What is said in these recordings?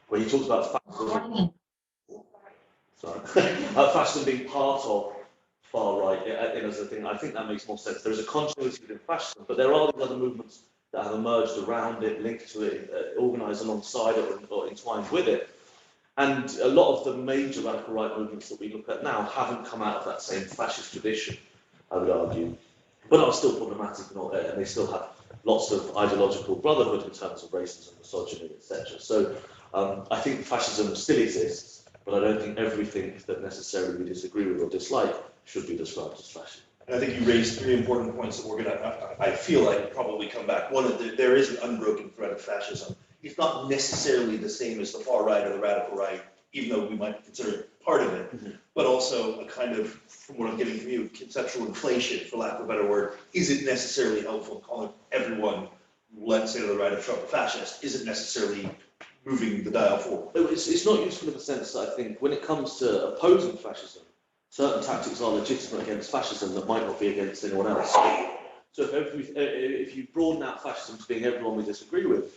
where he talks about fascism, sorry, fascism being part of far right as a thing. I think that makes more sense. There's a continuity within fascism, but there are these other movements that have emerged around it, linked to it, organised alongside it, or entwined with it. And a lot of the major radical right movements that we look at now haven't come out of that same fascist tradition, I would argue, but are still problematic and they still have lots of ideological brotherhood in terms of racism, misogyny, etc. So I think fascism still exists, but I don't think everything that necessarily we disagree with or dislike should be described as fascism. And I think you raised three important points that we're going to, I feel like, probably come back. One, there is an unbroken thread of fascism. It's not necessarily the same as the far right or the radical right, even though we might consider it part of it, but also a kind of, from what I'm getting from you, conceptual inflation, for lack of a better word. Is it necessarily helpful calling everyone, let's say to the right of Trump, a fascist? Is it necessarily moving the dial forward? It's not useful in the sense that I think when it comes to opposing fascism, certain tactics are legitimate against fascism that might not be against anyone else. So if you broaden out fascism to being everyone we disagree with,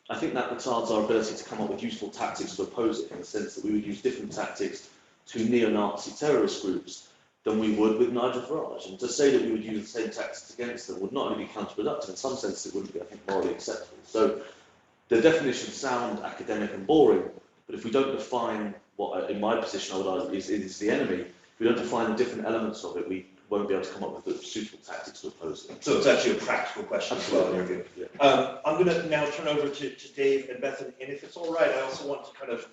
I think that retards our ability to come up with useful tactics to oppose it, in the sense that we would use different tactics to neo-Nazi terrorist groups than we would with Nigel Farage. And to say that we would use the same tactics against them would not only be counterproductive, in some sense it wouldn't be, I think, morally acceptable. So the definitions sound academic and boring, but if we don't define what, in my position, I would argue is the enemy, if we don't define the different elements of it, we won't be able to come up with the suitable tactics to oppose it. So it's actually a practical question as well, in your view. Yeah. I'm going to now turn over to Dave and Bethan, and if it's all right, I also want to kind of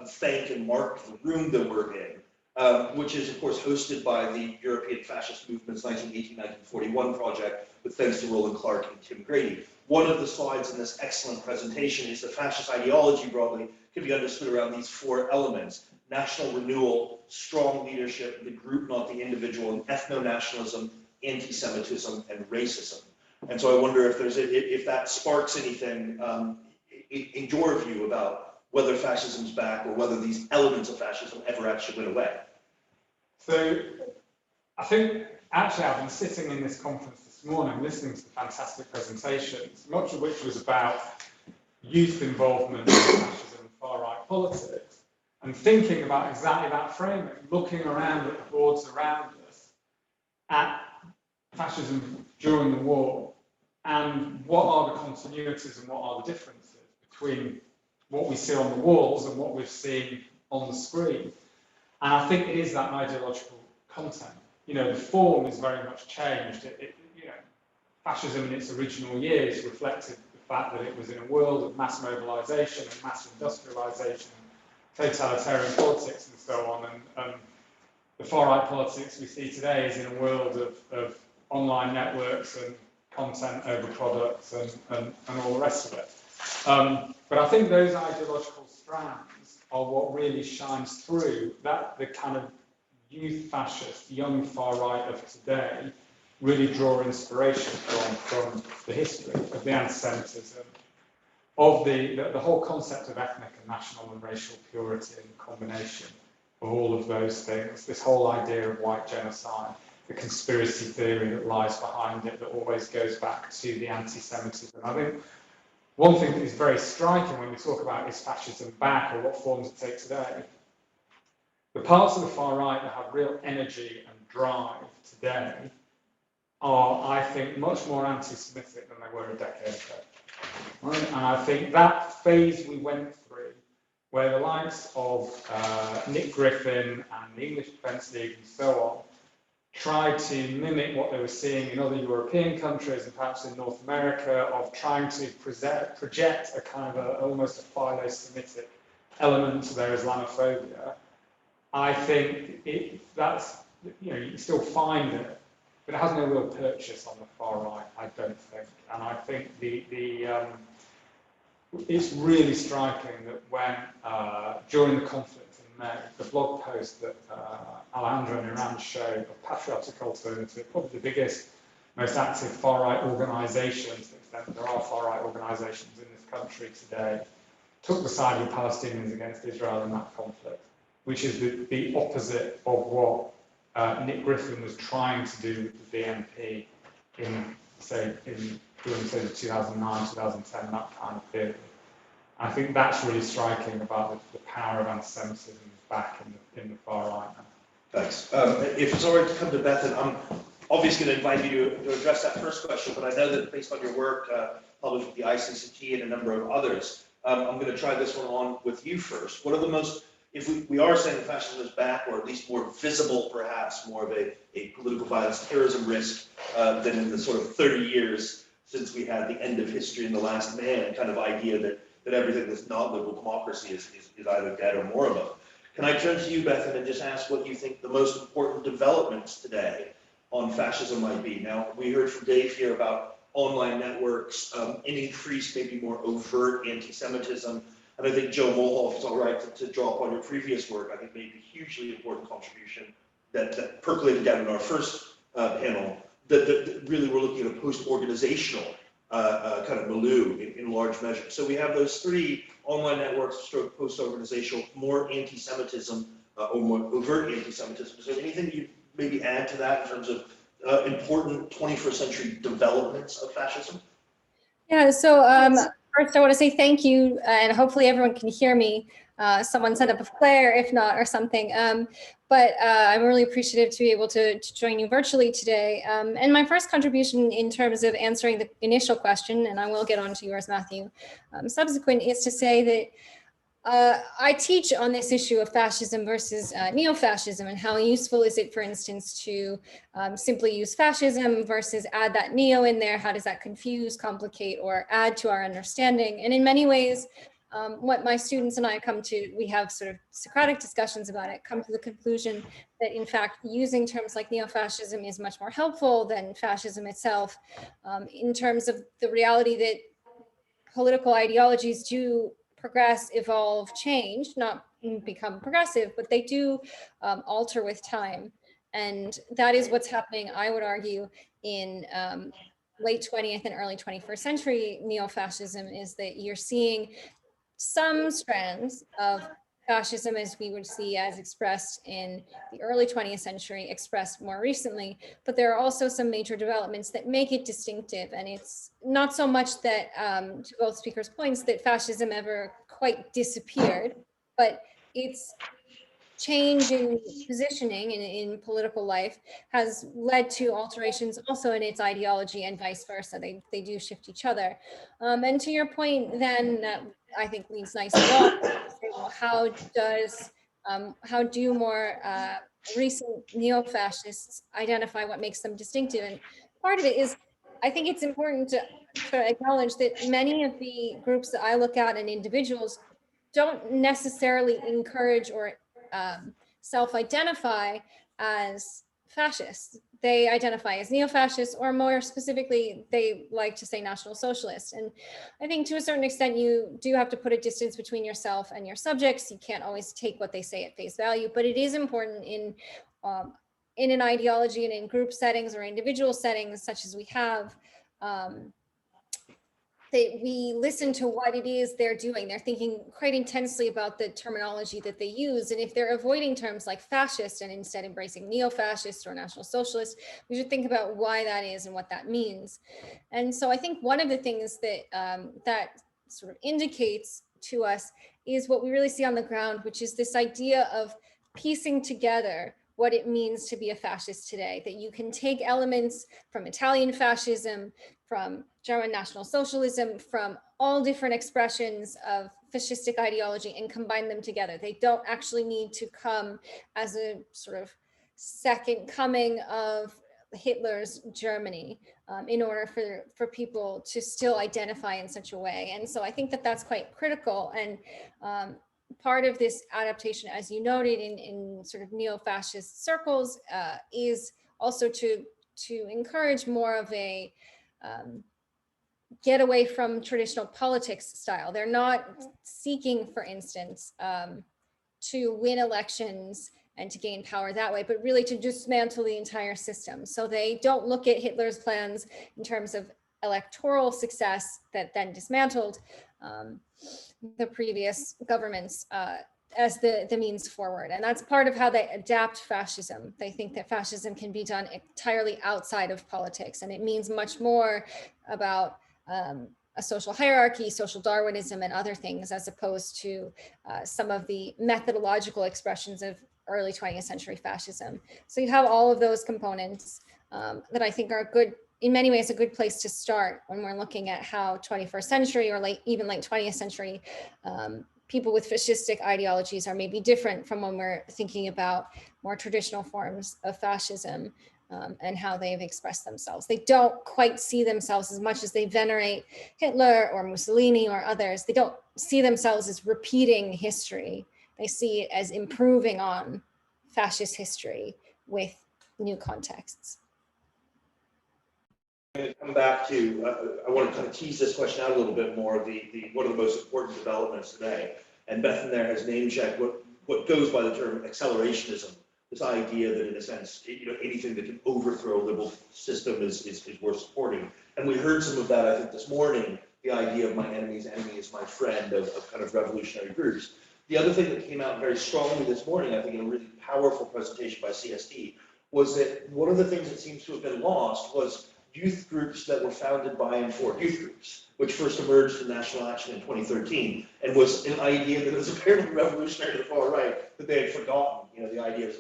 thank and mark the room that we're in, which is, of course, hosted by the European Fascist Movement's 1918-1941 project, with thanks to Roland Clark and Tim Grady. One of the slides in this excellent presentation is that fascist ideology broadly can be understood around these four elements: national renewal, strong leadership, the group, not the individual, and ethno-nationalism, anti-Semitism, and racism. And so I wonder if that sparks anything in your view about whether fascism's back or whether these elements of fascism ever actually went away. So I think actually I've been sitting in this conference this morning listening to the fantastic presentations, much of which was about youth involvement in fascism and far-right politics, and thinking about exactly that framing, looking around at the boards around us, at fascism during the war, and what are the continuities and what are the differences between what we see on the walls and what we're seeing on the screen. And I think it is that ideological content. You know, the form is very much changed. You know, fascism in its original years reflected the fact that it was in a world of mass mobilization and mass industrialization, totalitarian politics and so on. And the far-right politics we see today is in a world of online networks and content over products and all the rest of it. But I think those ideological strands are what really shines through, that the kind of youth fascist, young far-right of today really draw inspiration from the history of the anti-Semitism, of the whole concept of ethnic and national and racial purity and the combination of all of those things, this whole idea of white genocide, the conspiracy theory that lies behind it that always goes back to the anti-Semitism. I think one thing that is very striking when we talk about is fascism back or what forms it takes today, the parts of the far right that have real energy and drive today are, I think, much more anti-Semitic than they were a decade ago. Right? And I think that phase we went through, where the likes of Nick Griffin and the English Defence League and so on tried to mimic what they were seeing in other European countries and perhaps in North America, of trying to project a kind of almost a philo-Semitic element to their Islamophobia. I think that's, you know, you can still find it, but it has no real purchase on the far right, I don't think. And I think it's really striking that when, during the conflict in May, the blog post that Alejandro and Iran showed of Patriotic Alternative, probably the biggest, most active far-right organisation, to the extent that there are far-right organisations in this country today, took the side of the Palestinians against Israel in that conflict, which is the opposite of what Nick Griffin was trying to do with the BNP during the 2009, 2010, that kind of period. I think that's really striking about the power of anti-Semitism back in the far right now. Thanks. If it's all right to come to Bethan, I'm obviously going to invite you to address that first question, but I know that based on your work published with the ICCT and a number of others, I'm going to try this one on with you first. What are the most, if we are saying fascism is back, or at least more visible, perhaps more of a political violence terrorism risk than in the sort of 30 years since we had the end of history and the last man kind of idea that everything that's not liberal democracy is either dead or moribund. Can I turn to you, Bethan, and just ask what you think the most important developments today on fascism might be? Now, we heard from Dave here about online networks, an increased, maybe more overt anti-Semitism. And I think Joe Mulhall, if it's all right to draw upon your previous work, I think made a hugely important contribution that percolated down in our first panel, that really we're looking at a post-organizational kind of milieu in large measure. So we have those three: online networks, stroke post-organizational, more anti-Semitism, or more overt anti-Semitism. Is there anything you maybe add to that in terms of important 21st century developments of fascism? Yeah, so first I want to say thank you, and hopefully everyone can hear me. Someone set up a flare, if not, or something. But I'm really appreciative to be able to join you virtually today. And my first contribution in terms of answering the initial question, and I will get on to yours, Matthew, subsequent, is to say that I teach on this issue of fascism versus neo-fascism, and how useful is it, for instance, to simply use fascism versus add that neo in there. How does that confuse, complicate, or add to our understanding? And in many ways, what my students and I come to, we have sort of Socratic discussions about it, come to the conclusion that in fact using terms like neo-fascism is much more helpful than fascism itself, in terms of the reality that political ideologies do progress, evolve, change, not become progressive, but they do alter with time. And that is what's happening, I would argue, in late 20th and early 21st century neo-fascism, is that you're seeing some strands of fascism as we would see as expressed in the early 20th century, expressed more recently, but there are also some major developments that make it distinctive. And it's not so much that, to both speakers' points, that fascism ever quite disappeared, but its change in positioning in political life has led to alterations also in its ideology, and vice versa. They do shift each other. And to your point, then, I think leads nicely on to say, well, how do more recent neo-fascists identify what makes them distinctive? And part of it is, I think it's important to acknowledge that many of the groups that I look at and individuals don't necessarily encourage or self-identify as fascists. They identify as neo-fascists, or more specifically, they like to say National Socialists. And I think to a certain extent, you do have to put a distance between yourself and your subjects. You can't always take what they say at face value, but it is important in an ideology and in group settings or individual settings, such as we have, that we listen to what it is they're doing. They're thinking quite intensely about the terminology that they use. And if they're avoiding terms like fascist and instead embracing neo-fascist or National Socialist, we should think about why that is and what that means. And so I think one of the things that that sort of indicates to us is what we really see on the ground, which is this idea of piecing together what it means to be a fascist today, that you can take elements from Italian fascism, from German National Socialism, from all different expressions of fascistic ideology and combine them together. They don't actually need to come as a sort of second coming of Hitler's Germany in order for people to still identify in such a way. And so I think that that's quite critical. And part of this adaptation, as you noted, in sort of neo-fascist circles, is also to encourage more of a get away from traditional politics style. They're not seeking, for instance, to win elections and to gain power that way, but really to dismantle the entire system. So they don't look at Hitler's plans in terms of electoral success that then dismantled the previous governments as the means forward. And that's part of how they adapt fascism. They think that fascism can be done entirely outside of politics, and it means much more about a social hierarchy, social Darwinism, and other things, as opposed to some of the methodological expressions of early 20th century fascism. So you have all of those components that I think are good, in many ways, a good place to start when we're looking at how 21st century or even late 20th century people with fascistic ideologies are maybe different from when we're thinking about more traditional forms of fascism and how they've expressed themselves. They don't quite see themselves, as much as they venerate Hitler or Mussolini or others, they don't see themselves as repeating history. They see it as improving on fascist history with new contexts. I'm going to come back to, I want to kind of tease this question out a little bit more, one of the most important developments today. And Bethan there has name checked what goes by the term accelerationism, this idea that in a sense, anything that can overthrow a liberal system is worth supporting. And we heard some of that, I think, this morning, the idea of my enemy's enemy is my friend, of kind of revolutionary groups. The other thing that came out very strongly this morning, I think, in a really powerful presentation by CSD, was that one of the things that seems to have been lost was youth groups that were founded by and for youth groups, which first emerged in National Action in 2013, and was an idea that was apparently revolutionary to the far right, that they had forgotten. The idea of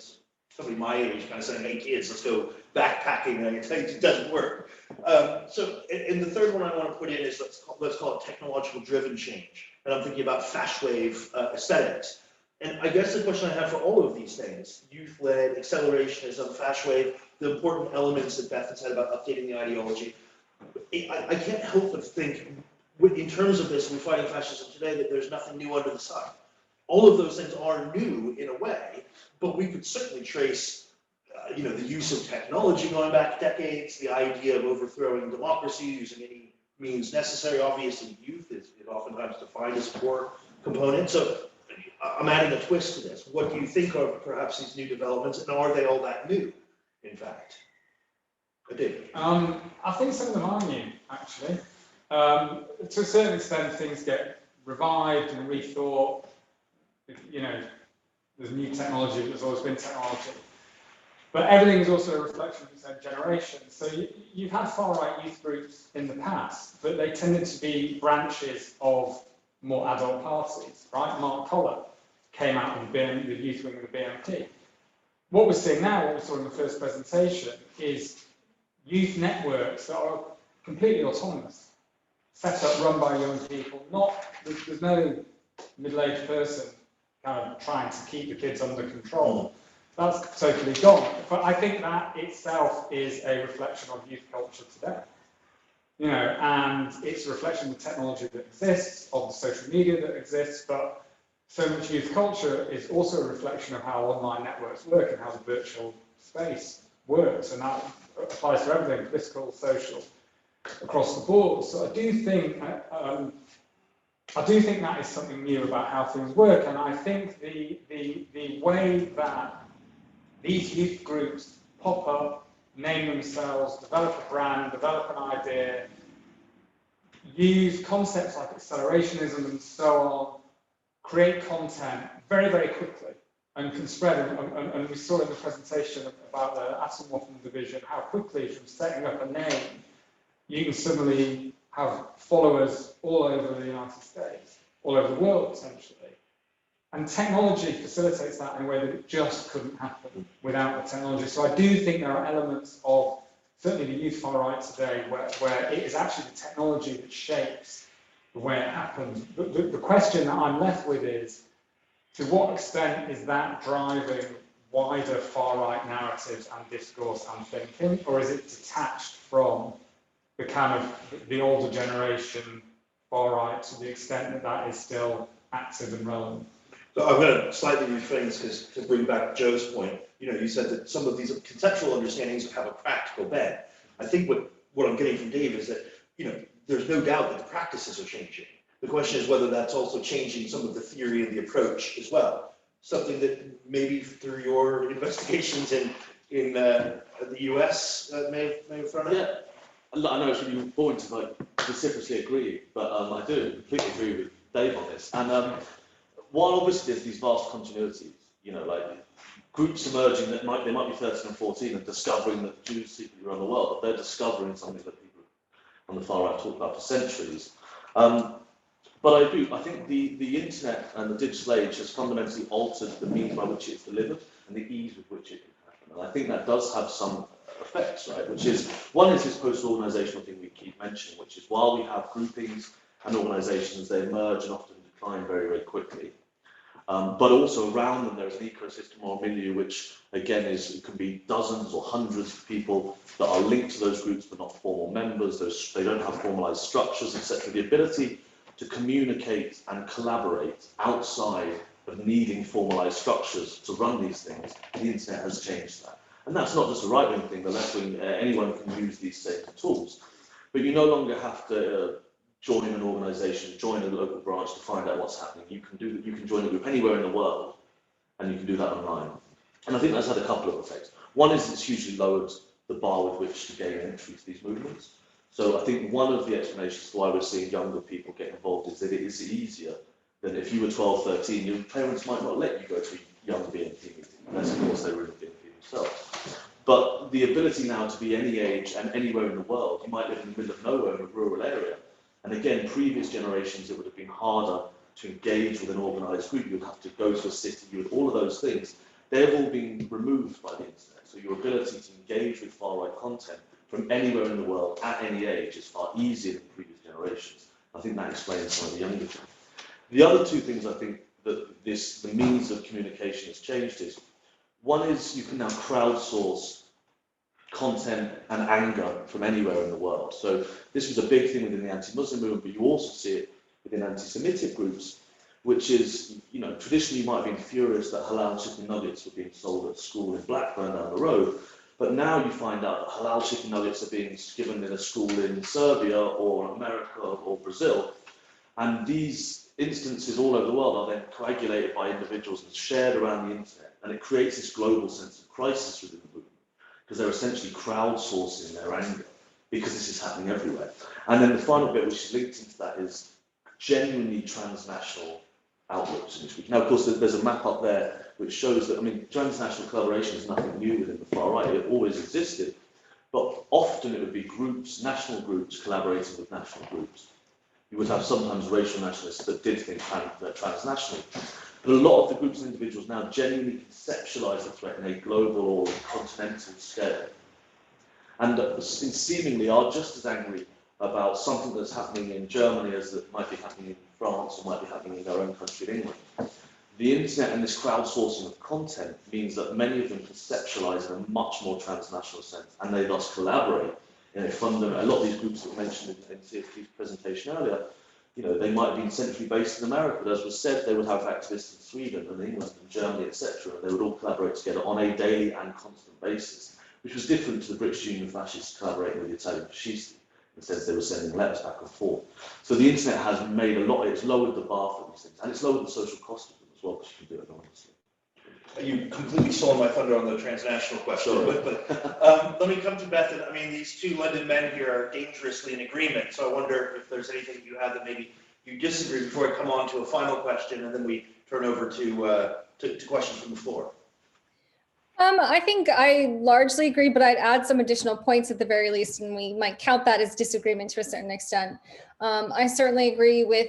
somebody my age kind of saying, hey kids, let's go backpacking, and I can tell you it doesn't work. And the third one I want to put in is, let's call it technological driven change. And I'm thinking about fashwave aesthetics. And I guess the question I have for all of these things, youth-led, accelerationism, fashwave, the important elements that Bethan said about updating the ideology, I can't help but think, in terms of this, we're fighting fascism today, that there's nothing new under the sun. All of those things are new in a way, but we could certainly trace, the use of technology going back decades, the idea of overthrowing democracy using any means necessary. Obviously, youth is oftentimes defined as a core component. So I'm adding a twist to this. What do you think of perhaps these new developments, and are they all that new, in fact? I think some of them are new, actually. To a certain extent, things get revived and rethought. There's new technology, there's always been technology. But everything is also a reflection of its own generation. So you've had far-right youth groups in the past, but they tended to be branches of more adult parties, right? Mark Collar came out of the youth wing of the BNP. What we're seeing now, what we saw in the first presentation, is youth networks that are completely autonomous, set up, run by young people. There's no middle-aged person kind of trying to keep the kids under control. That's totally gone. But I think that itself is a reflection of youth culture today. And it's a reflection of the technology that exists, of the social media that exists, but so much youth culture is also a reflection of how online networks work and how the virtual space works, and that applies to everything, political, social, across the board. So I do think that is something new about how things work, and I think the way that these youth groups pop up, name themselves, develop a brand, develop an idea, use concepts like accelerationism and so on, create content very, very quickly and can spread. And we saw in the presentation about the Atomwaffen division how quickly, from setting up a name, you can suddenly have followers all over the United States, all over the world, essentially. And technology facilitates that in a way that it just couldn't happen without the technology. So I do think there are elements of certainly the youth far right today where it is actually the technology that shapes the way it happens. The question that I'm left with is, to what extent is that driving wider far right narratives and discourse and thinking, or is it detached from the kind of the older generation far right to the extent that that is still active and relevant? So I'm going to slightly reframe this because to bring back Joe's point, you said that some of these conceptual understandings have a practical bend. I think what I'm getting from Dave is that, there's no doubt that the practices are changing. The question is whether that's also changing some of the theory and the approach as well. Something that maybe through your investigations in the US may have thrown out. Yeah, I know it's really boring to vociferously agree, but I do completely agree with Dave on this. And while obviously there's these vast continuities, groups emerging that they might be 13 and 14 and discovering that Jews secretly run the world, but they're discovering something that people on the far right talk about for centuries. But I do, I think the internet and the digital age has fundamentally altered the means by which it's delivered and the ease with which it can happen. And I think that does have some effects, right? Which is, one is this post-organisational thing we keep mentioning, which is while we have groupings and organisations, they emerge and often decline very, very quickly. But also around them, there's an ecosystem or milieu, which again it can be dozens or hundreds of people that are linked to those groups, but not formal members. They don't have formalised structures, etc. The ability to communicate and collaborate outside of needing formalised structures to run these things, the internet has changed that. And that's not just a right-wing thing, the left-wing, anyone can use these same tools. But you no longer have to join an organisation, join a local branch to find out what's happening. You can join a group anywhere in the world, and you can do that online. And I think that's had a couple of effects. One is it's hugely lowered the bar with which to gain entry to these movements. So I think one of the explanations for why we're seeing younger people get involved is that it is easier than if you were 12, 13, your parents might not let you go to a young BNP meeting, unless of course they were in the BNP themselves. But the ability now to be any age and anywhere in the world, you might live in the middle of nowhere in a rural area. And again, previous generations, it would have been harder to engage with an organised group. You'd have to go to a city, you would all of those things. They've all been removed by the internet. So your ability to engage with far-right content from anywhere in the world at any age is far easier than previous generations. I think that explains some of the younger things. The other two things I think that the means of communication has changed is, one is you can now crowdsource content and anger from anywhere in the world. So this was a big thing within the anti-Muslim movement, but you also see it within anti-Semitic groups, which is, traditionally you might have been furious that halal chicken nuggets were being sold at school in Blackburn down the road. But now you find out that halal chicken nuggets are being given in a school in Serbia or America or Brazil. And these instances all over the world are then coagulated by individuals and shared around the internet. And it creates this global sense of crisis within the movement, because they're essentially crowdsourcing their anger, because this is happening everywhere. And then the final bit, which is linked into that, is genuinely transnational outlooks in which we can. Now, of course, there's a map up there which shows that, transnational collaboration is nothing new within the far right. It always existed, but often it would be groups, national groups, collaborating with national groups. You would have sometimes racial nationalists that did think transnationally. But a lot of the groups and individuals now genuinely conceptualise the threat in a global or continental scale. And seemingly are just as angry about something that's happening in Germany as that might be happening in France or might be happening in their own country, in England. The internet and this crowdsourcing of content means that many of them conceptualise in a much more transnational sense, and they thus collaborate in a fundamental. A lot of these groups that were mentioned in CFP's presentation earlier, they might have been centrally based in America, but as was said, they would have activists in Sweden and England and Germany, etc., and they would all collaborate together on a daily and constant basis, which was different to the British Union fascists collaborating with the Italian fascisti. In the sense they were sending letters back and forth. So the internet has made it's lowered the bar for these things, and it's lowered the social cost of them as well, because you can do it anonymously. You completely stole my thunder on the transnational question, Sure. but let me come to Bethan. These two London men here are dangerously in agreement, so I wonder if there's anything you have that maybe you disagree before I come on to a final question, and then we turn over to questions from the floor. I think I largely agree, but I'd add some additional points at the very least, and we might count that as disagreement to a certain extent. I certainly agree with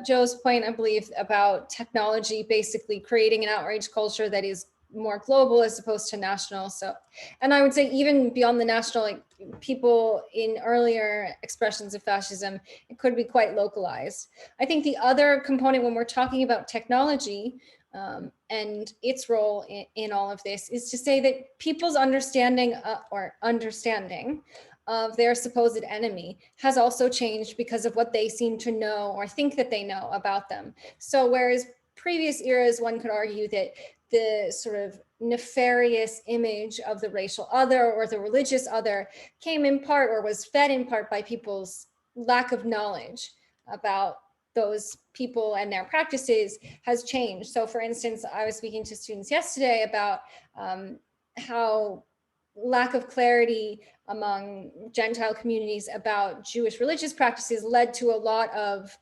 Joe's point, I believe, about technology basically creating an outrage culture that is more global as opposed to national. So, and I would say even beyond the national, like people in earlier expressions of fascism, it could be quite localized. I think the other component when we're talking about technology, and its role in all of this is to say that people's understanding of their supposed enemy has also changed because of what they seem to know or think that they know about them. So whereas previous eras, one could argue that the sort of nefarious image of the racial other or the religious other came in part or was fed in part by people's lack of knowledge about those people and their practices has changed. So for instance, I was speaking to students yesterday about how lack of clarity among Gentile communities about Jewish religious practices led to a lot of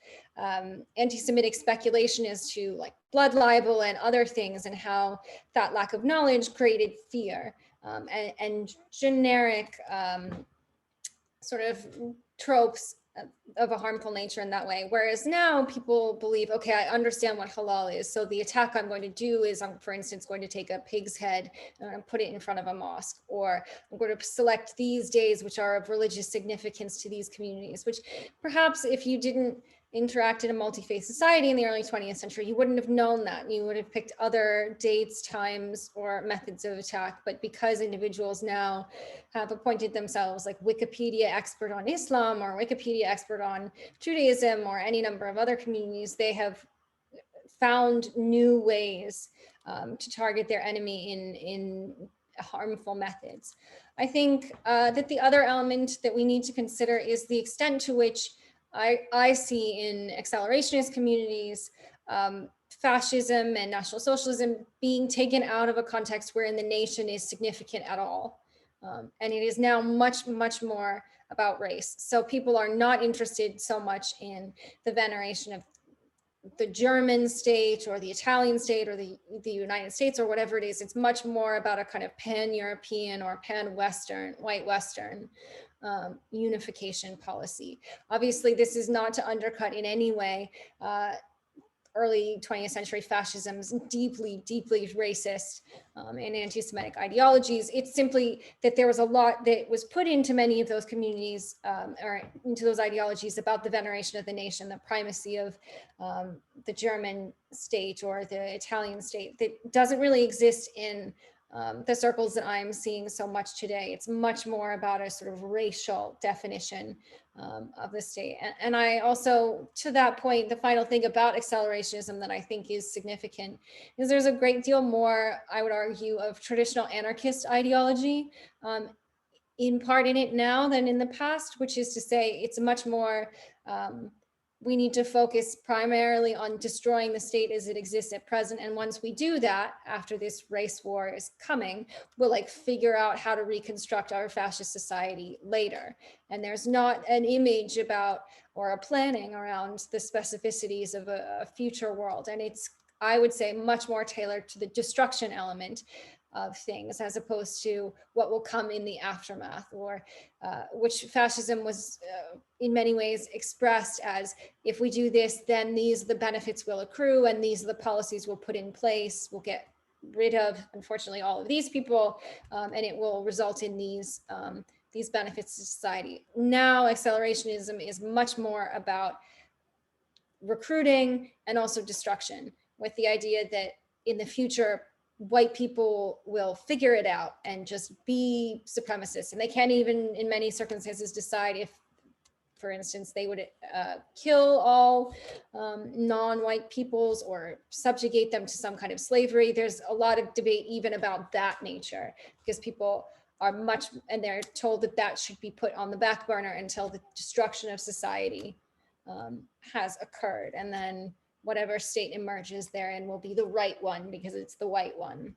anti-Semitic speculation as to like blood libel and other things, and how that lack of knowledge created fear and generic sort of tropes of a harmful nature in that way. Whereas now people believe, okay, I understand what halal is. So the attack I'm going to do is I'm, for instance, going to take a pig's head and put it in front of a mosque, or I'm going to select these days which are of religious significance to these communities, which perhaps if you didn't interact in a multi-faith society in the early 20th century, you wouldn't have known that. You would have picked other dates, times, or methods of attack. But because individuals now have appointed themselves like Wikipedia expert on Islam or Wikipedia expert on Judaism or any number of other communities, they have found new ways to target their enemy in harmful methods. I think that the other element that we need to consider is the extent to which I see in accelerationist communities, fascism and National Socialism being taken out of a context wherein the nation is significant at all. And it is now much, much more about race. So people are not interested so much in the veneration of the German state or the Italian state or the United States or whatever it is. It's much more about a kind of pan-European or pan-Western, white Western unification policy. Obviously, this is not to undercut in any way early 20th century fascism's deeply, deeply racist and anti-Semitic ideologies. It's simply that there was a lot that was put into many of those communities or into those ideologies about the veneration of the nation, the primacy of the German state or the Italian state that doesn't really exist in the circles that I'm seeing so much today. It's much more about a sort of racial definition of the state. And I also, to that point, the final thing about accelerationism that I think is significant is there's a great deal more, I would argue, of traditional anarchist ideology in part in it now than in the past, which is to say it's much more, we need to focus primarily on destroying the state as it exists at present. And once we do that, after this race war is coming, we'll like figure out how to reconstruct our fascist society later. And there's not an image about or a planning around the specificities of a future world. And it's, I would say, much more tailored to the destruction element of things as opposed to what will come in the aftermath, or which fascism was in many ways expressed as, if we do this, then these are the benefits will accrue and these are the policies we'll put in place. We'll get rid of, unfortunately, all of these people and it will result in these benefits to society. Now, accelerationism is much more about recruiting and also destruction, with the idea that in the future, white people will figure it out and just be supremacists. And they can't even, in many circumstances, decide if, for instance, they would kill all non-white peoples or subjugate them to some kind of slavery. There's a lot of debate even about that nature, because people are much, and they're told that that should be put on the back burner until the destruction of society has occurred. And then whatever state emerges therein will be the right one because it's the white one.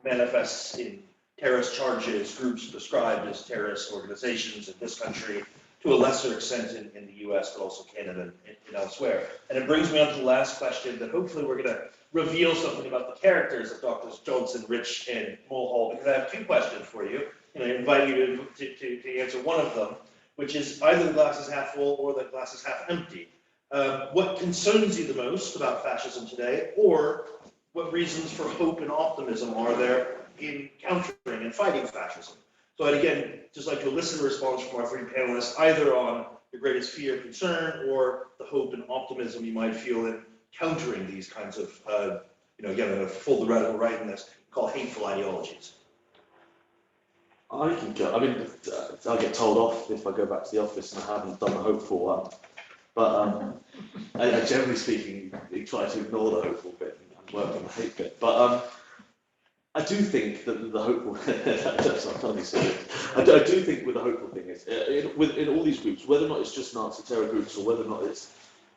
Manifests in terrorist charges, groups described as terrorist organizations in this country, to a lesser extent in the US, but also Canada and elsewhere. And it brings me on to the last question that hopefully we're gonna reveal something about the characters of Drs. Johnson, Rich, and Mulhall, because I have two questions for you, and I invite you to answer one of them, which is either the glass is half full or the glass is half empty. What concerns you the most about fascism today, or what reasons for hope and optimism are there in countering and fighting fascism? So I'd again just like to elicit a response from our three panelists, either on your greatest fear, concern, or the hope and optimism you might feel in countering these kinds of, again, I'm going to fold the radical right in this, call hateful ideologies. I can go. I mean, I'll get told off if I go back to the office and I haven't done the hopeful one. But generally speaking, you try to ignore the hopeful bit and work on the hate bit. But I do think that the hopeful, that's not funny, sorry. I do think with the hopeful thing is, in all these groups, whether or not it's just Nazi terror groups or whether or not it's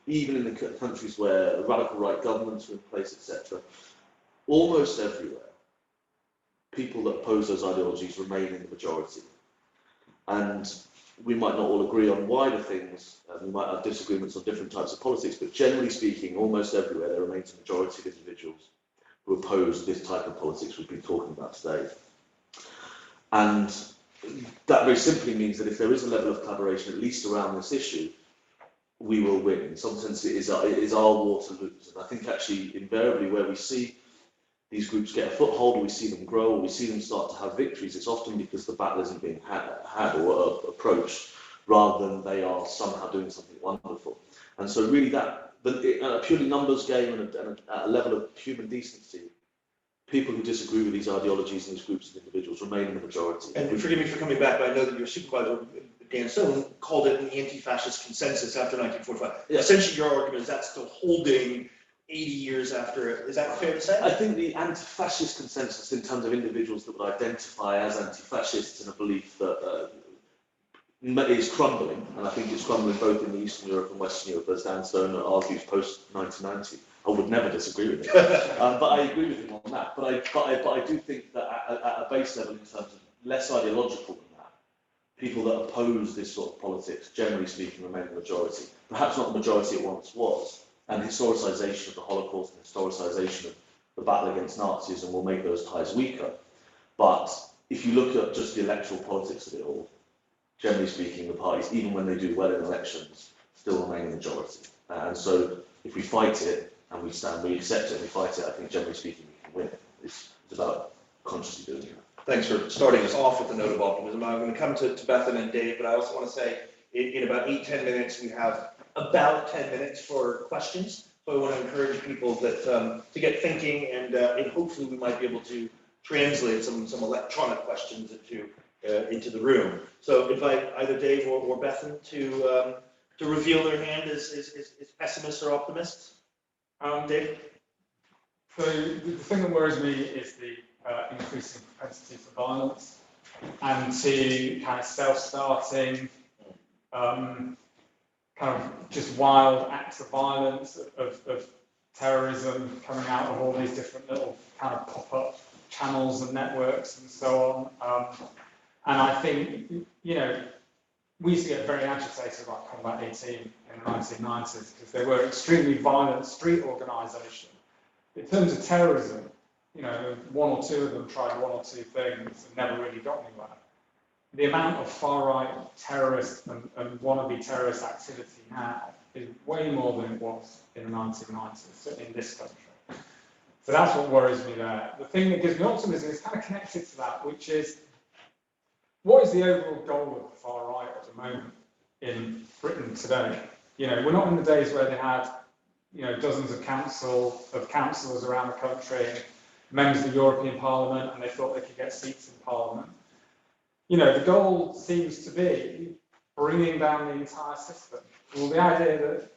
even in the countries where radical right governments are in place, etc., almost everywhere, people that oppose those ideologies remain in the majority. And we might not all agree on wider things, and we might have disagreements on different types of politics, but generally speaking, almost everywhere there remains a majority of individuals who oppose this type of politics we've been talking about today. And that very simply means that if there is a level of collaboration, at least around this issue, we will win. In some sense, it is our war to lose. And I think actually invariably where we see these groups get a foothold, or we see them grow, or we see them start to have victories, it's often because the battle isn't being had or approached, rather than they are somehow doing something wonderful. And so really a purely numbers game and a level of human decency, people who disagree with these ideologies and these groups of individuals remain in the majority. And forgive me for coming back, but I know that your supervisor, Dan Stone, called it an anti-fascist consensus after 1945. Yeah. Essentially, your argument is that's still holding 80 years after. Is that fair to say? I think the anti-fascist consensus in terms of individuals that would identify as anti-fascists in a belief that is crumbling, and I think it's crumbling both in Eastern Europe and Western Europe, as Dan Stone argues post-1990. I would never disagree with it, but I agree with him on that. But I do think that at a base level, in terms of less ideological than that, people that oppose this sort of politics, generally speaking, remain the majority. Perhaps not the majority it once was, and historicisation of the Holocaust and historicisation of the battle against Nazism will make those ties weaker. But if you look at just the electoral politics of it all, generally speaking, the parties, even when they do well in elections, still remain the majority. And so if we fight it, and we accept it, and we fight it, I think generally speaking, we can win it. It's about consciously doing that. Thanks for starting us off with the note of optimism. I'm going to come to Bethan and Dave, but I also want to say in about 8-10 minutes, we have about 10 minutes for questions. So I want to encourage people that to get thinking, and hopefully we might be able to translate some electronic questions into the room. So invite either Dave or Bethan to reveal their hand as pessimists or optimists. Dave? So the thing that worries me is the increasing propensity for violence and to kind of self-starting, kind of just wild acts of violence, of terrorism coming out of all these different little kind of pop-up channels and networks and so on. And I think, we used to get very agitated about Combat 18 in the 1990s because they were extremely violent street organisation. In terms of terrorism, one or two of them tried one or two things and never really got anywhere. The amount of far-right terrorist and wannabe terrorist activity now is way more than it was in the 1990s, certainly in this country. So that's what worries me there. The thing that gives me optimism is kind of connected to that, which is, what is the overall goal of the far right at the moment in Britain today? We're not in the days where they had, dozens of councillors around the country, members of the European Parliament, and they thought they could get seats in Parliament. The goal seems to be bringing down the entire system. Well, the idea that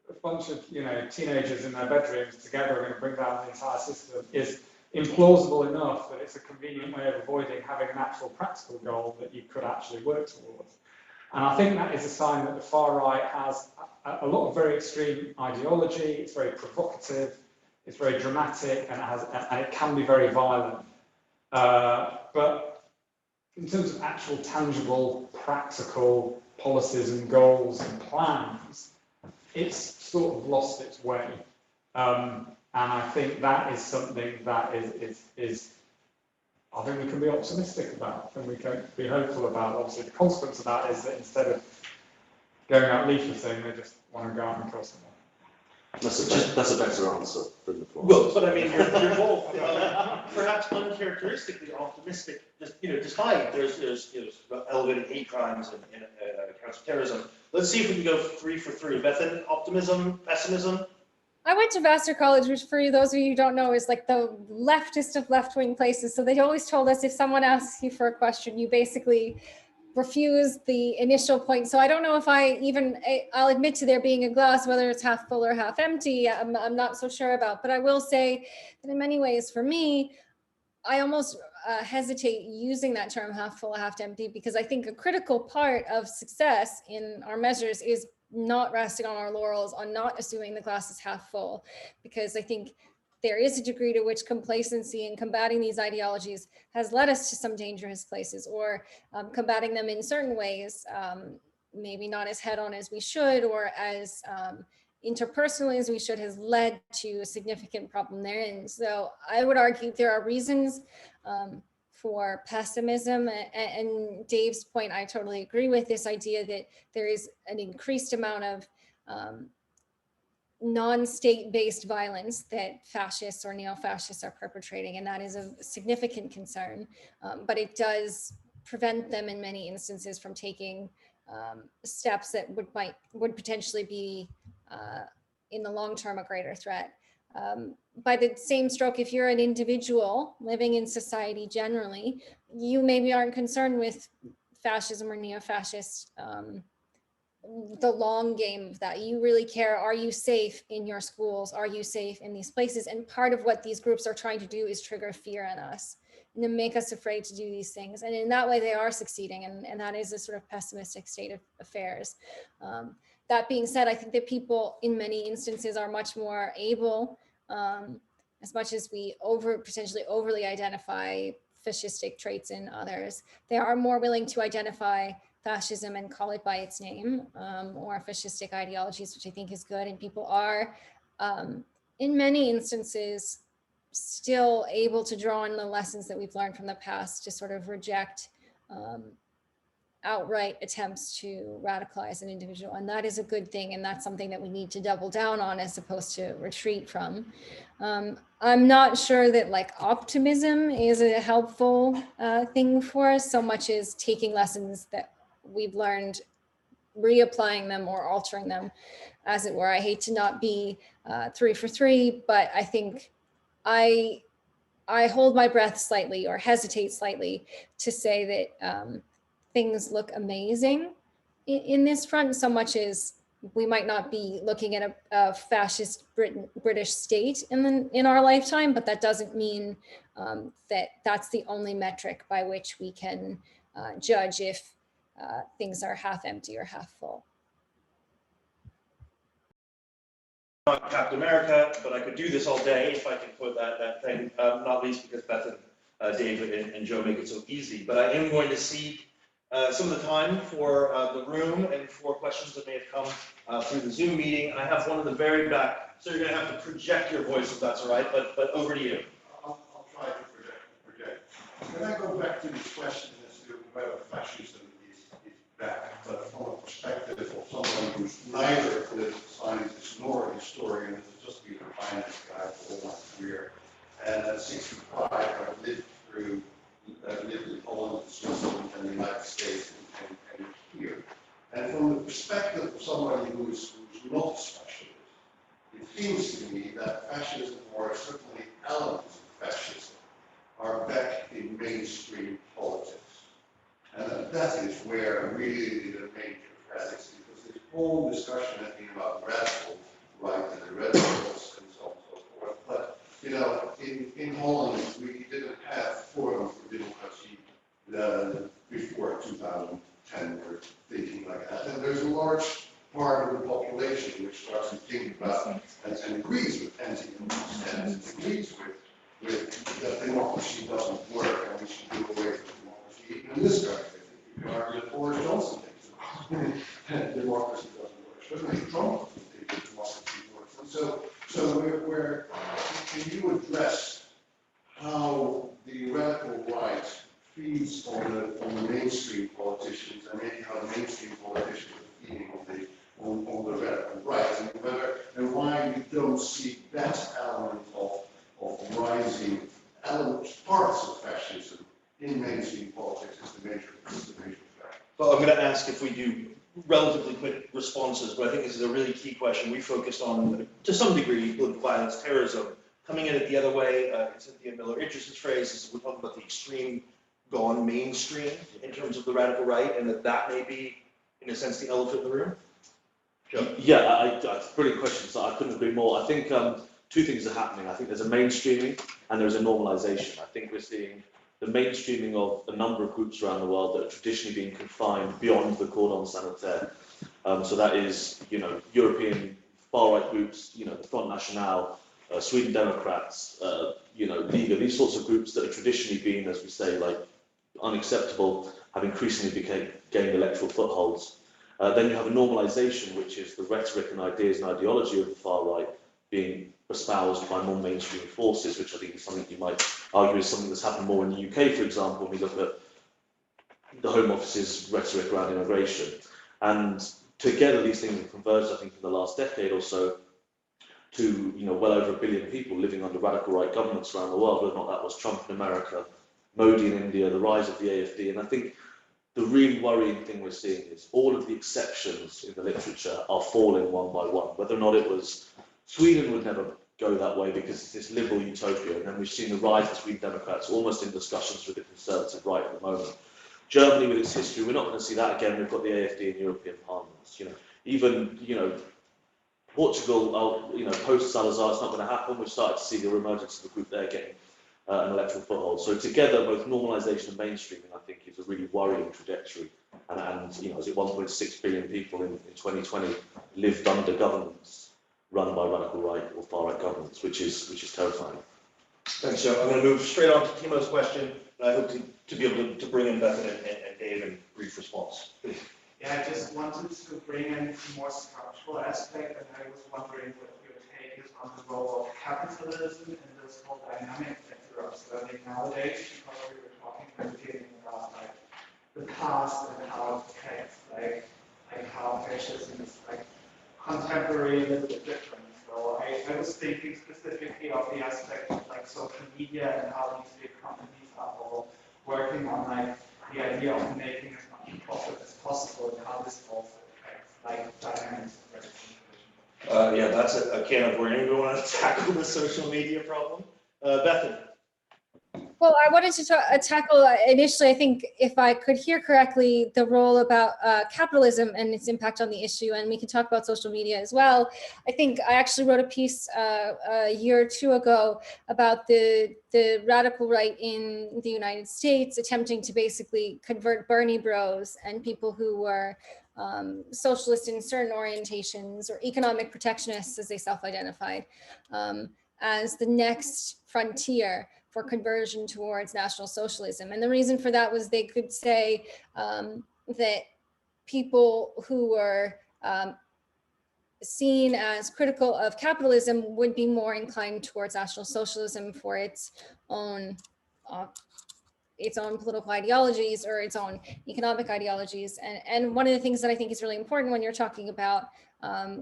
a bunch of, teenagers in their bedrooms together are going to bring down the entire system is implausible enough that it's a convenient way of avoiding having an actual practical goal that you could actually work towards. And I think that is a sign that the far right has a lot of very extreme ideology. It's very provocative, it's very dramatic, and it can be very violent. But in terms of actual tangible, practical policies and goals and plans, it's sort of lost its way. And I think that is something that is I think we can be optimistic about and we can be hopeful about. Obviously, the consequence of that is that instead of going out leafleting, they just want to go out and kill someone. That's a better answer than the point. Well, but I mean, you're both perhaps uncharacteristically optimistic. Despite there's elevated hate crimes and accounts of terrorism. Let's see if we can go 3 for 3. Bethan, optimism, pessimism. I went to Vassar College, which for those of you who don't know is like the leftist of left-wing places. So they always told us if someone asks you for a question, you basically refuse the initial point. So I don't know if I'll admit to there being a glass, whether it's half full or half empty, I'm not so sure about. But I will say that in many ways for me, I almost hesitate using that term half full or half empty, because I think a critical part of success in our measures is not resting on our laurels, on not assuming the glass is half full, because I think there is a degree to which complacency in combating these ideologies has led us to some dangerous places, or combating them in certain ways, maybe not as head on as we should, or as interpersonally as we should, has led to a significant problem therein. So I would argue there are reasons for pessimism. And Dave's point, I totally agree with this idea that there is an increased amount of non-state-based violence that fascists or neo-fascists are perpetrating, and that is a significant concern. But it does prevent them in many instances from taking steps that would potentially be in the long term a greater threat. By the same stroke, if you're an individual living in society generally, you maybe aren't concerned with fascism or neo-fascist, the long game of that. You really care, are you safe in your schools? Are you safe in these places? And part of what these groups are trying to do is trigger fear in us and to make us afraid to do these things. And in that way, they are succeeding. And that is a sort of pessimistic state of affairs. That being said, I think that people in many instances are much more able, as much as we potentially overly identify fascistic traits in others, they are more willing to identify fascism and call it by its name, or fascistic ideologies, which I think is good. And people are, in many instances, still able to draw on the lessons that we've learned from the past to sort of reject outright attempts to radicalize an individual. And that is a good thing. And that's something that we need to double down on as opposed to retreat from. I'm not sure that like optimism is a helpful thing for us so much as taking lessons that we've learned, reapplying them or altering them, as it were. I hate to not be 3 for 3, but I think I hold my breath slightly or hesitate slightly to say that things look amazing in this front, so much as we might not be looking at a fascist British state in our lifetime, but that doesn't mean that that's the only metric by which we can judge if things are half empty or half full. Not Captain America, but I could do this all day if I could put that thing, not least because Beth and David and Joe make it so easy. But I am going to cede some of the time for the room and for questions that may have come through the Zoom meeting. I have one in the very back, so you're going to have to project your voice if that's all right, but over to you. I'll try to project. Can I go back to this question as to whether fascism is back, but from a perspective of someone who's neither a political scientist nor a historian, has just been a finance guy for all my career. And at 65, I've lived in Holland, Switzerland, and the United States, and here. And from the perspective of somebody who's not a specialist, it seems to me that fascism, or certainly elements of fascism, are back in mainstream politics. And that is where really the major threat is, because this whole discussion has been about radical right and the radicals and so on and so forth. But, you know, in Holland, we didn't have Forum for Democracy before 2010 or thinking like that. And there's a large part of the population which starts to think about and agrees with anti-democracy, and agrees with that democracy doesn't work and we should do away with democracy. In this country, you can argue that Boris Johnson thinks democracy doesn't work. Certainly Trump doesn't think that democracy works. And so we're can you address how the radical right feeds on the mainstream politicians, and maybe how the mainstream politicians are feeding on the radical right, and why we don't see that element of rising elements, parts of fascism in mainstream politics as the major threat. So I'm going to ask if we do relatively quick responses, but I think this is a really key question. We focused on, to some degree, political violence, terrorism. Coming at it the other way, Cynthia Miller-Richardson's phrase is we're talking about the extreme gone mainstream in terms of the radical right, and that may be, in a sense, the elephant in the room. Joe? Yeah, that's a brilliant question, so I couldn't agree more. I think two things are happening. I think there's a mainstreaming and there's a normalization. I think we're seeing the mainstreaming of a number of groups around the world that are traditionally being confined beyond the cordon sanitaire. So that is, you know, European far-right groups, you know, the Front National, Sweden Democrats, you know, Liga, these sorts of groups that have traditionally been, as we say, like unacceptable, have increasingly gained electoral footholds. Then you have a normalization, which is the rhetoric and ideas and ideology of the far right being espoused by more mainstream forces, which I think is something you might argue is something that's happened more in the UK, for example, when we look at the Home Office's rhetoric around immigration. And together, these things have converged, I think, in the last decade or so to, well over 1 billion people living under radical right governments around the world, whether or not that was Trump in America, Modi in India, the rise of the AfD. And I think the really worrying thing we're seeing is all of the exceptions in the literature are falling one by one. Whether or not it was Sweden would never go that way because it's this liberal utopia, and then we've seen the rise of Sweden Democrats almost in discussions with the Conservative right at the moment. Germany with its history, we're not going to see that again. We've got the AfD in European parliaments. Even Portugal, post Salazar, it's not going to happen. We've started to see the emergence of the group there getting an electoral foothold. So together, both normalisation and mainstreaming, I think, is a really worrying trajectory. And is it 1.6 billion people in 2020 lived under governments run by radical right or far right governments, which is terrifying. Thanks, Joe. I'm going to move straight on to Timo's question, and I hope to be able to bring in Beth and Dave in brief response. Please. Yeah, I just wanted to bring in a more structural aspect, and I was wondering what your take is on the role of capitalism in this whole dynamic that you're observing nowadays, because we were talking in the beginning about the past and how it affects how fascism is contemporary, a little bit different. So I was thinking specifically of the aspect of social media and how these big companies are all working on the idea of making as much profit as possible and how this also affects dynamics of representation. Yeah, that's a can of worms. Anyone want to tackle the social media problem? Bethan. Well, I wanted to tackle initially, I think, if I could hear correctly, the role about capitalism and its impact on the issue, and we can talk about social media as well. I think I actually wrote a piece a year or two ago about the radical right in the United States attempting to basically convert Bernie bros and people who were socialist in certain orientations or economic protectionists, as they self-identified, as the next frontier for conversion towards National Socialism. And the reason for that was they could say that people who were seen as critical of capitalism would be more inclined towards National Socialism for its own political ideologies or its own economic ideologies. And one of the things that I think is really important when you're talking about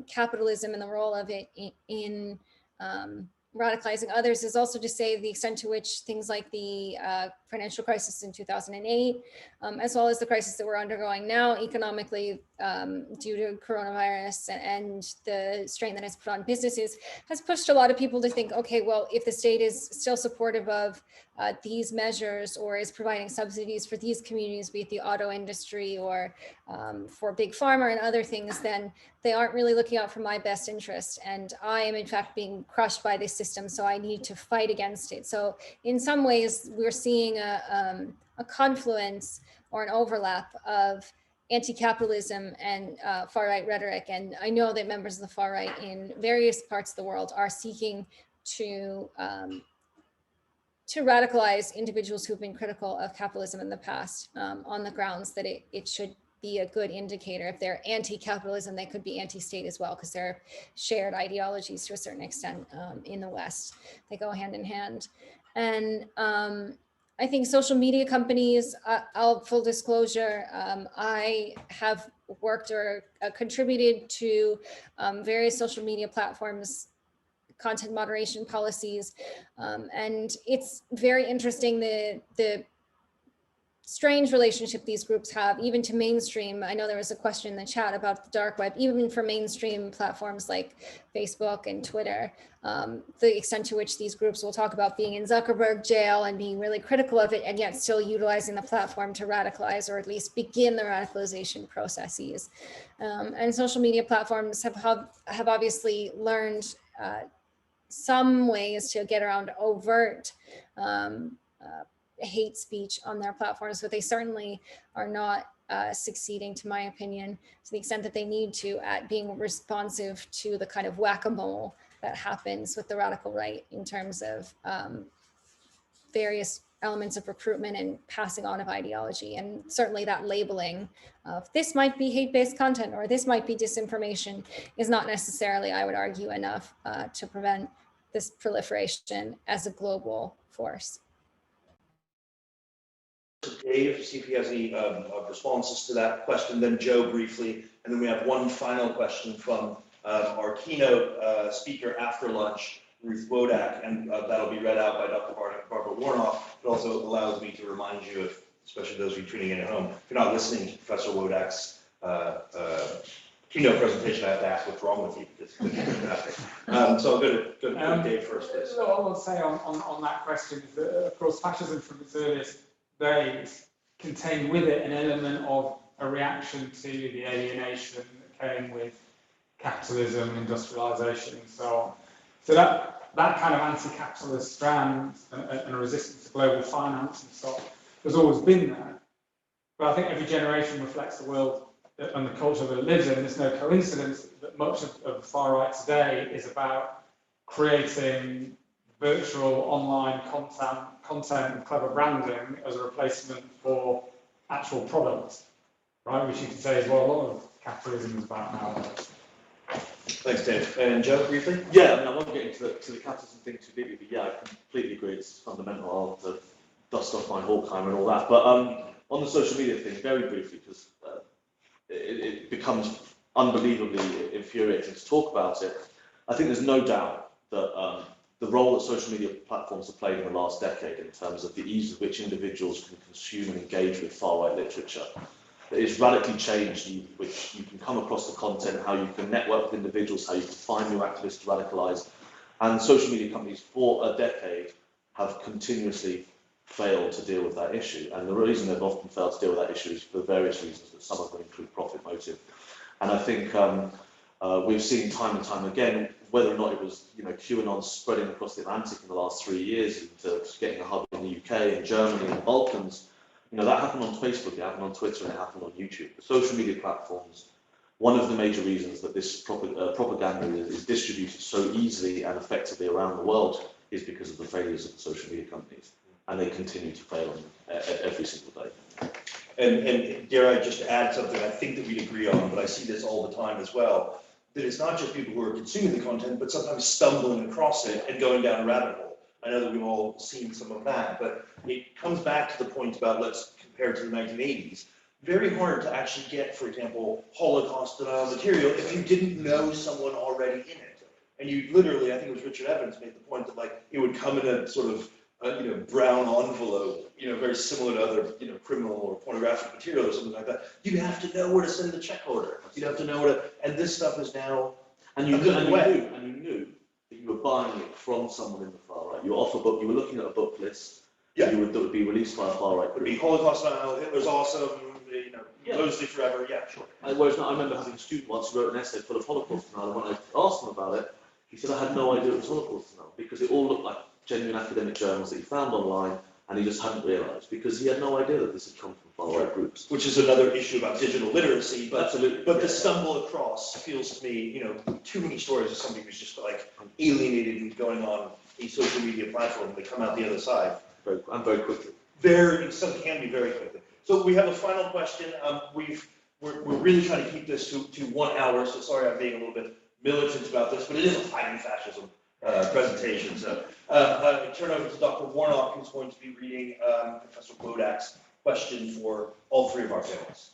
capitalism and the role of it in radicalizing others is also to say the extent to which things like the financial crisis in 2008, as well as the crisis that we're undergoing now economically due to coronavirus and the strain that it's put on businesses, has pushed a lot of people to think, okay, well, if the state is still supportive of these measures or is providing subsidies for these communities, be it the auto industry or for big pharma and other things, then they aren't really looking out for my best interest. And I am in fact being crushed by this system, so I need to fight against it. So in some ways, we're seeing a confluence or an overlap of anti-capitalism and far-right rhetoric. And I know that members of the far right in various parts of the world are seeking to radicalize individuals who've been critical of capitalism in the past on the grounds that it should be a good indicator. If they're anti-capitalism, they could be anti-state as well, because they're shared ideologies to a certain extent in the West. They go hand in hand. And I think social media companies, full disclosure, I have worked or contributed to various social media platforms, content moderation policies, and it's very interesting the strange relationship these groups have, even to mainstream. I know there was a question in the chat about the dark web, even for mainstream platforms like Facebook and Twitter, the extent to which these groups will talk about being in Zuckerberg jail and being really critical of it, and yet still utilizing the platform to radicalize or at least begin the radicalization processes. And social media platforms have obviously learned some ways to get around overt hate speech on their platforms, but they certainly are not succeeding, to my opinion, to the extent that they need to, at being responsive to the kind of whack-a-mole that happens with the radical right in terms of various elements of recruitment and passing on of ideology. And certainly that labeling of this might be hate-based content or this might be disinformation is not necessarily, I would argue, enough to prevent this proliferation as a global force. Dave, see if he has any responses to that question, then Joe briefly, and then we have one final question from our keynote speaker after lunch, Ruth Wodak, and that'll be read out by Dr. Barbara Warnock. It also allows me to remind you, especially those of you tuning in at home, if you're not listening to Professor Wodak's keynote presentation, I have to ask what's wrong with you, because it's fantastic. So I'll go to Dave first, please. All I will say on that question is that, of course, fascism from its earliest days contained with it an element of a reaction to the alienation that came with capitalism, industrialization, and so on. So that kind of anti-capitalist strand and a resistance to global finance and so on has always been there. But I think every generation reflects the world and the culture that it lives in. There's no coincidence that much of the far right today is about creating virtual online content and clever branding as a replacement for actual products, right? Which you could say is what a lot of capitalism is about nowadays. Thanks, Dave. And Joe, briefly? Yeah, I mean, I won't get into the capitalism thing too deeply, but yeah, I completely agree. It's fundamental. I'll have to dust off my Horkheimer and all that. But on the social media thing, very briefly, because it becomes unbelievably infuriating to talk about it. I think there's no doubt that the role that social media platforms have played in the last decade in terms of the ease with which individuals can consume and engage with far-right literature, it's radically changed which you can come across the content, how you can network with individuals, how you can find new activists to radicalise. And social media companies for a decade have continuously failed to deal with that issue. And the reason they've often failed to deal with that issue is for various reasons, that some of them include profit motive. And I think we've seen time and time again, whether or not it was, QAnon spreading across the Atlantic in the last 3 years into getting a hub in the UK and Germany and the Balkans, that happened on Facebook, it happened on Twitter, and it happened on YouTube. The social media platforms, one of the major reasons that this propaganda is distributed so easily and effectively around the world is because of the failures of the social media companies. And they continue to fail every single day. And dare I just add something I think that we'd agree on, but I see this all the time as well, that it's not just people who are consuming the content, but sometimes stumbling across it and going down a rabbit hole. I know that we've all seen some of that, but it comes back to the point about, let's compare to the 1980s. Very hard to actually get, for example, Holocaust denial material if you didn't know someone already in it. And you literally, I think it was Richard Evans made the point that it would come in a sort of brown envelope, very similar to other, criminal or pornographic material or something like that. You'd have to know where to send the check order. You'd have to know where to, and this stuff is now. And you knew that you were buying it from someone in the far right. You were off a book. You were looking at a book list. Yeah. That would be released by a far right. It would be Holocaust denial. Hitler's awesome. Mostly forever. Yeah, sure. Whereas I remember having a student once who wrote an essay full of Holocaust denial, and when I asked him about it, he said I had no idea it was Holocaust denial because it all looked like genuine academic journals that he found online, and he just hadn't realised because he had no idea that this had come from far-right groups. Which is another issue about digital literacy, but absolutely. But to stumble across feels to me, too many stories of somebody who's just alienated and going on a social media platform. They come out the other side very quickly. Some can be very quickly. So we have a final question. We're really trying to keep this to 1 hour. So sorry, I'm being a little bit militant about this, but it is a fighting fascism presentation. So I turn over to Dr. Warnock, who's going to be reading Professor Wodak's question for all three of our panelists.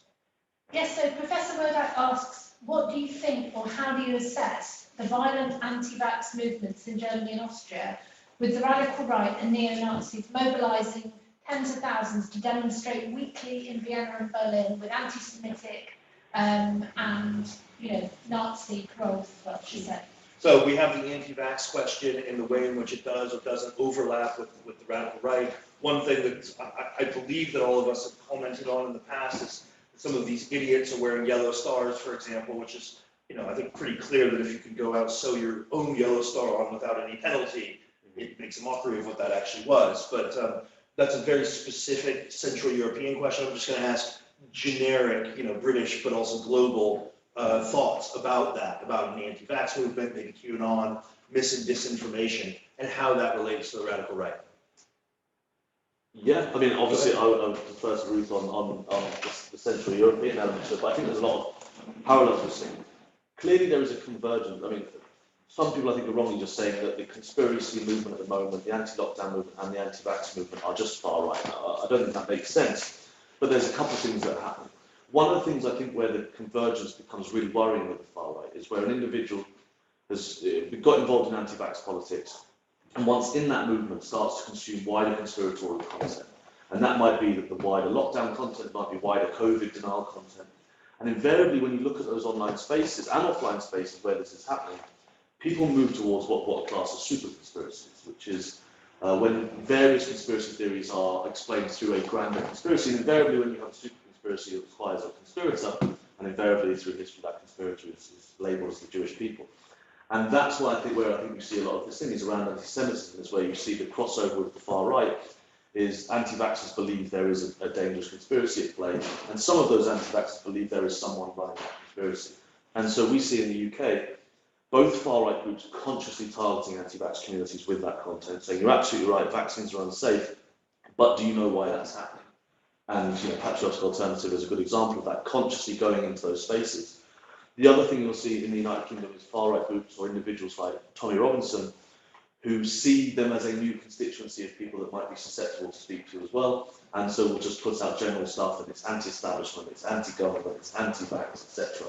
Yes, so Professor Wodak asks, what do you think or how do you assess the violent anti-vax movements in Germany and Austria with the radical right and neo-Nazis mobilising tens of thousands to demonstrate weekly in Vienna and Berlin with anti-Semitic and Nazi paroles, what she said? So we have the anti-vax question in the way in which it does or doesn't overlap with the radical right. One thing that I believe that all of us have commented on in the past is some of these idiots are wearing yellow stars, for example, which is, I think pretty clear that if you can go out sew your own yellow star on without any penalty, it makes a mockery of what that actually was. But that's a very specific Central European question. I'm just going to ask generic, British, but also global thoughts about that, about an anti-vax movement, maybe QAnon, mis and disinformation, and how that relates to the radical right. Yeah, I mean, obviously, I would defer to Ruth on the Central European element of it, but I think there's a lot of parallels we're seeing. Clearly, there is a convergence. I mean, some people I think are wrongly just saying that the conspiracy movement at the moment, the anti-lockdown movement and the anti-vax movement are just far right. I don't think that makes sense, but there's a couple of things that happen. One of the things I think where the convergence becomes really worrying with the far right is where an individual has got involved in anti-vax politics, and once in that movement starts to consume wider conspiratorial content. And that might be the wider lockdown content, might be wider COVID denial content. And invariably, when you look at those online spaces and offline spaces where this is happening, people move towards what class as super conspiracies, which is when various conspiracy theories are explained through a grander conspiracy. And invariably, when you have a super conspiracy, it requires a conspirator, and invariably through history, that conspirator is labelled as the Jewish people. And that's why I think you see a lot of this thing is around anti-Semitism, is where you see the crossover with the far right. Is anti-vaxxers believe there is a dangerous conspiracy at play, and some of those anti-vaxxers believe there is someone running that conspiracy. And so we see in the UK, both far-right groups consciously targeting anti-vax communities with that content, saying, you're absolutely right, vaccines are unsafe, but do you know why that's happening? And Patriotic Alternative is a good example of that, consciously going into those spaces. The other thing you'll see in the United Kingdom is far-right groups or individuals like Tommy Robinson, who see them as a new constituency of people that might be susceptible to speak to as well, and so we'll just put out general stuff, and it's anti-establishment, it's anti-government, it's anti-vax, etc.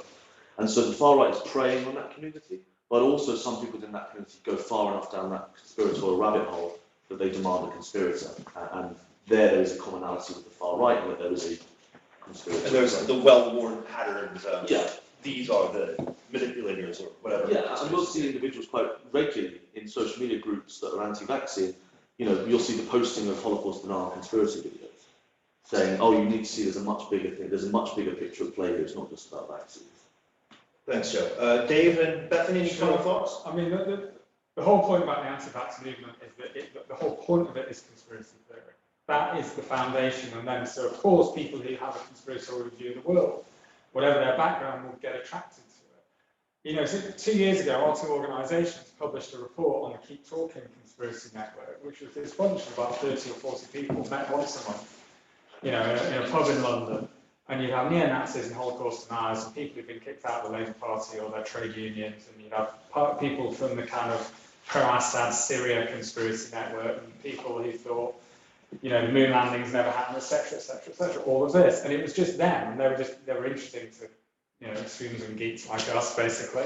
And so the far right is preying on that community, but also some people within that community go far enough down that conspiratorial rabbit hole that they demand a conspirator, and there is a commonality with the far right, and that there is a conspirator. And there's the well-worn patterns of yeah. These are the manipulators or whatever. Yeah, and we'll see individuals quite regularly in social media groups that are anti-vaccine. You'll see the posting of Holocaust denial conspiracy videos saying, oh, you need to see there's a much bigger thing, there's a much bigger picture at play here, it's not just about vaccines. Thanks, Joe. Dave and Bethany, any final thoughts? I mean, the whole point about the anti-vax movement is that the whole point of it is conspiracy theory. That is the foundation, and then, so of course, people who have a conspiratorial view of the world, whatever their background, will get attracted to it. So 2 years ago, our two organisations published a report on the Keep Talking Conspiracy Network, which was this bunch of about 30 or 40 people met once a month, in a pub in London, and you'd have neo-Nazis and Holocaust deniers and people who've been kicked out of the Labour Party or their trade unions, and you'd have people from the kind of pro-Assad Syria conspiracy network, and people who thought, the moon landings never happened, etc., etc., etc., all of this. And it was just them, and they were interesting to, extremes and geeks like us, basically.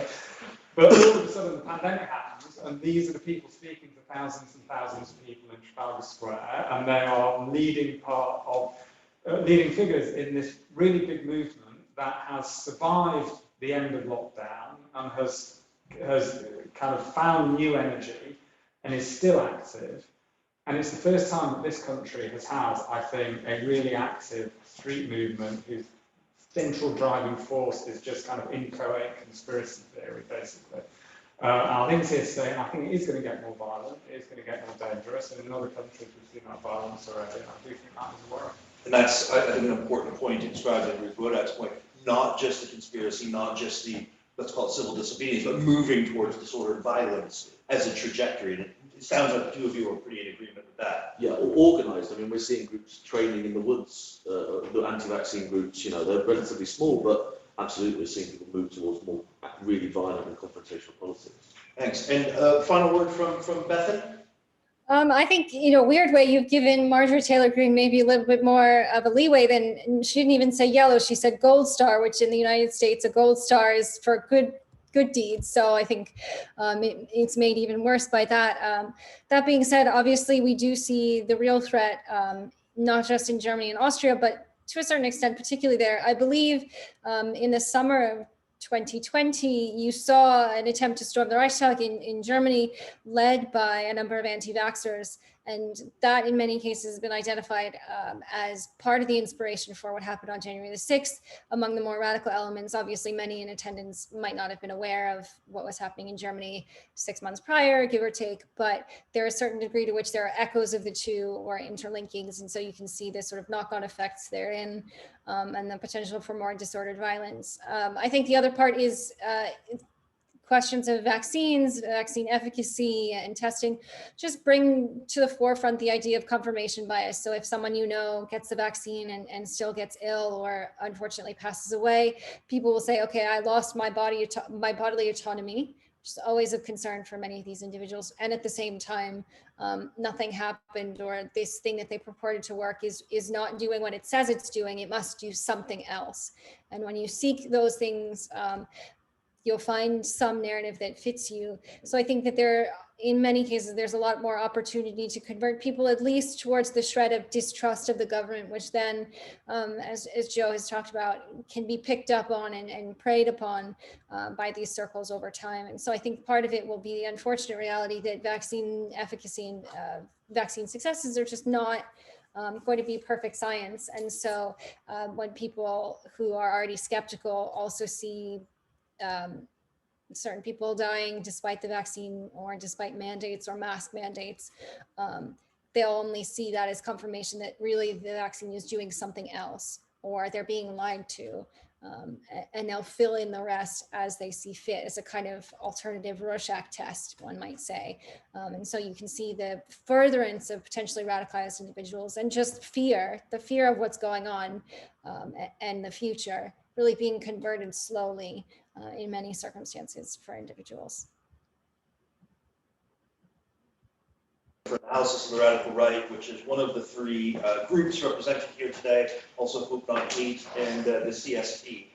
But all of a sudden, the pandemic happens, and these are the people speaking to thousands and thousands of people in Trafalgar Square, and they are leading figures in this really big movement that has survived the end of lockdown and has kind of found new energy and is still active. And it's the first time that this country has had, I think, a really active street movement whose central driving force is just kind of inchoate conspiracy theory, basically. And I think it's here to stay, and I think it is going to get more violent, it is going to get more dangerous, and in other countries we've seen that violence already, and I do think that is a worry. And that's, I think, an important point described in Ruth Wodak point, not just the conspiracy, not just the, let's call it civil disobedience, but moving towards disordered violence as a trajectory. And it sounds like the two of you are pretty in agreement with that. Yeah, organised. I mean, we're seeing groups training in the woods, the anti-vaccine groups, they're relatively small, but absolutely we're seeing people move towards more really violent and confrontational politics. Thanks. And final word from Bethany? I think, weird way you've given Marjorie Taylor Greene maybe a little bit more of a leeway than, she didn't even say yellow, she said gold star, which in the United States, a gold star is for good deeds. So I think it's made even worse by that. That being said, obviously we do see the real threat, not just in Germany and Austria, but to a certain extent, particularly there. I believe in the summer of 2020, you saw an attempt to storm the Reichstag in Germany, led by a number of anti-vaxxers. And that in many cases has been identified as part of the inspiration for what happened on January the 6th. Among the more radical elements, obviously many in attendance might not have been aware of what was happening in Germany 6 months prior, give or take, but there are a certain degree to which there are echoes of the two or interlinkings. And so you can see this sort of knock-on effects therein and the potential for more disordered violence. I think the other part is questions of vaccines, vaccine efficacy and testing, just bring to the forefront the idea of confirmation bias. So if someone gets the vaccine and still gets ill or unfortunately passes away, people will say, okay, I lost my bodily autonomy just always of concern for many of these individuals. And at the same time, nothing happened, or this thing that they purported to work is not doing what it says it's doing. It must do something else. And when you seek those things, you'll find some narrative that fits you. So I think that in many cases, there's a lot more opportunity to convert people at least towards the shred of distrust of the government, which then, as Joe has talked about, can be picked up on and preyed upon by these circles over time. And so I think part of it will be the unfortunate reality that vaccine efficacy and vaccine successes are just not going to be perfect science. And so when people who are already skeptical also see certain people dying despite the vaccine or despite mandates or mask mandates, they'll only see that as confirmation that really the vaccine is doing something else, or they're being lied to. And they'll fill in the rest as they see fit, as a kind of alternative Rorschach test, one might say. And so you can see the furtherance of potentially radicalized individuals and just the fear of what's going on and the future really being converted slowly in many circumstances for individuals. For analysis of the radical right, which is one of the three groups represented here today, also Hope Not Hate and the CST,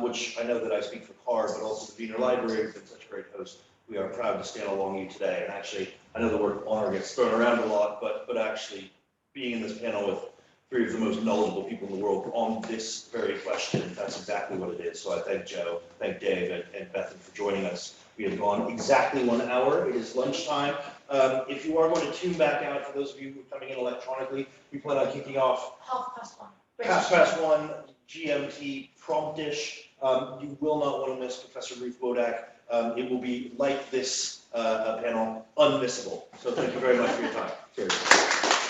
which I know that I speak for CARD, but also the Wiener Library has been such a great host. We are proud to stand along you today. And actually, I know the word honor gets thrown around a lot, but actually being in this panel with three of the most knowledgeable people in the world on this very question, that's exactly what it is. So I thank Joe, thank Dave, and Bethan for joining us. We have gone exactly 1 hour. It is lunchtime. If you are going to tune back out, for those of you who are coming in electronically, we plan on kicking off 1:30 GMT promptish. You will not want to miss Professor Ruth Wodak. It will be like this panel, unmissable. So thank you very much for your time. Cheers.